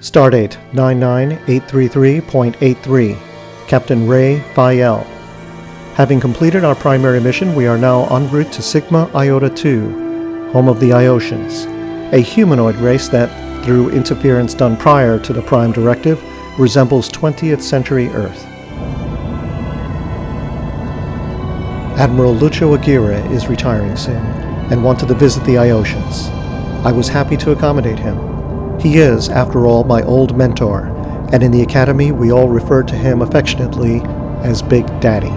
Stardate 99833.83, Captain Ray Fayel. Having completed our primary mission, we are now en route to Sigma Iota II, home of the Iotans, a humanoid race that, through interference done prior to the Prime Directive, resembles 20th century Earth. Admiral Lucio Aguirre is retiring soon, and wanted to visit the Iotans. I was happy to accommodate him. He is, after all, my old mentor, and in the Academy we all referred to him affectionately as Big Daddy.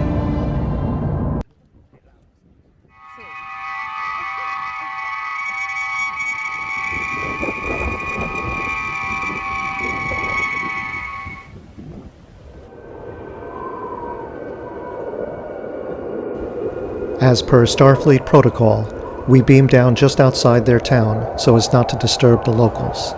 As per Starfleet protocol, we beamed down just outside their town so as not to disturb the locals.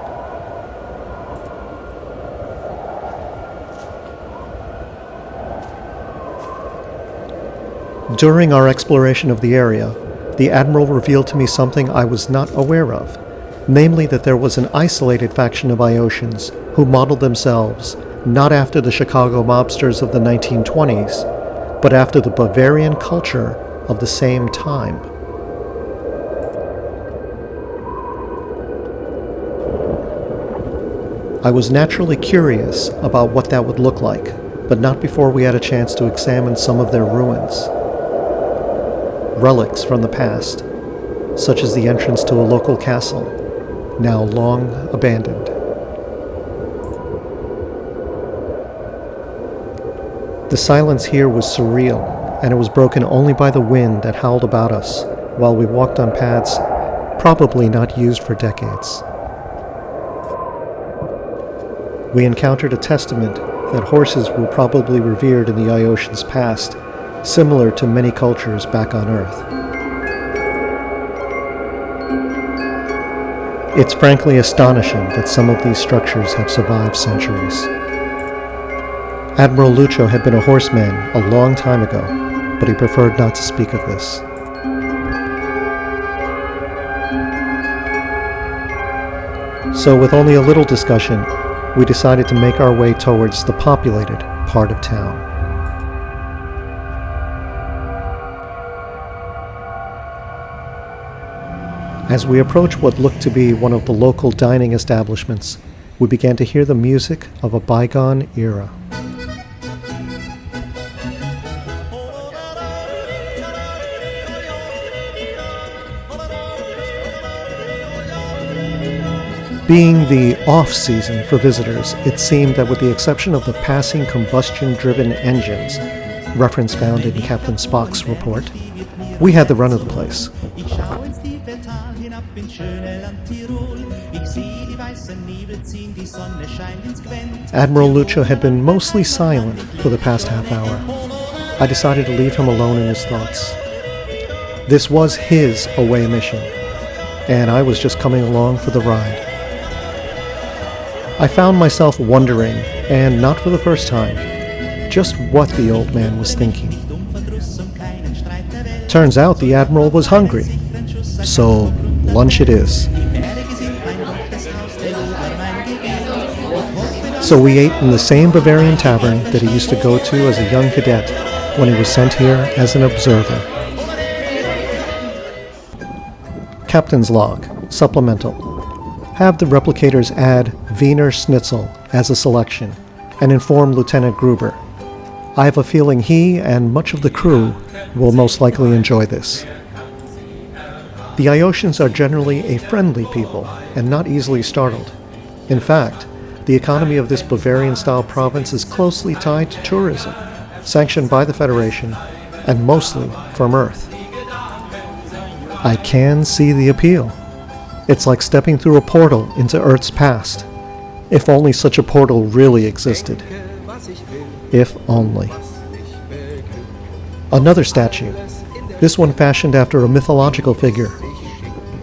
During our exploration of the area, the Admiral revealed to me something I was not aware of, namely that there was an isolated faction of Iotans who modeled themselves not after the Chicago mobsters of the 1920s, but after the Bavarian culture of the same time. I was naturally curious about what that would look like, but not before we had a chance to examine some of their ruins. Relics from the past, such as the entrance to a local castle, now long abandoned. The silence here was surreal, and it was broken only by the wind that howled about us while we walked on paths probably not used for decades. We encountered a testament that horses were probably revered in the Iotans' past, similar to many cultures back on Earth. It's frankly astonishing that some of these structures have survived centuries. Admiral Lucio had been a horseman a long time ago, but he preferred not to speak of this. So with only a little discussion, we decided to make our way towards the populated part of town. As we approached what looked to be one of the local dining establishments, we began to hear the music of a bygone era. Being the off-season for visitors, it seemed that with the exception of the passing combustion-driven engines, reference found in Captain Spock's report, we had the run of the place. Admiral Lucio had been mostly silent for the past half hour. I decided to leave him alone in his thoughts. This was his away mission, and I was just coming along for the ride. I found myself wondering, and not for the first time, just what the old man was thinking. Turns out the Admiral was hungry, so lunch it is. So we ate in the same Bavarian tavern that he used to go to as a young cadet when he was sent here as an observer. Captain's Log, Supplemental. Have the replicators add Wiener Schnitzel as a selection and inform Lieutenant Gruber. I have a feeling he and much of the crew will most likely enjoy this. The Iotans are generally a friendly people and not easily startled. In fact, the economy of this Bavarian-style province is closely tied to tourism, sanctioned by the Federation, and mostly from Earth. I can see the appeal. It's like stepping through a portal into Earth's past. If only such a portal really existed. If only. Another statue, this one fashioned after a mythological figure.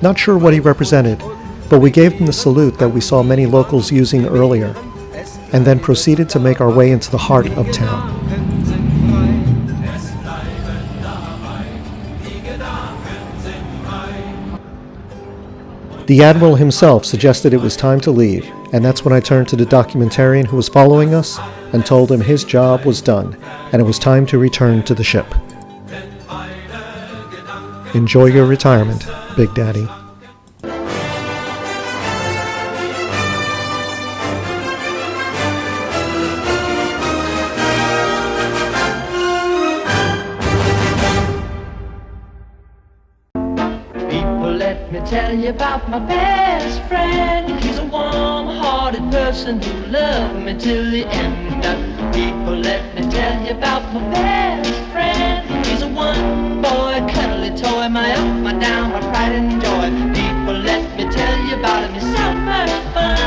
Not sure what he represented, but we gave him the salute that we saw many locals using earlier, and then proceeded to make our way into the heart of town. The Admiral himself suggested it was time to leave, and that's when I turned to the documentarian who was following us and told him his job was done, and it was time to return to the ship. Enjoy your retirement, Big Daddy. Let me tell you about my best friend. He's a warm-hearted person who loved me till the end. People, let me tell you about my best friend. He's a one-boy cuddly toy, my up, my down, my pride and joy. People, let me tell you about him. He's so much fun.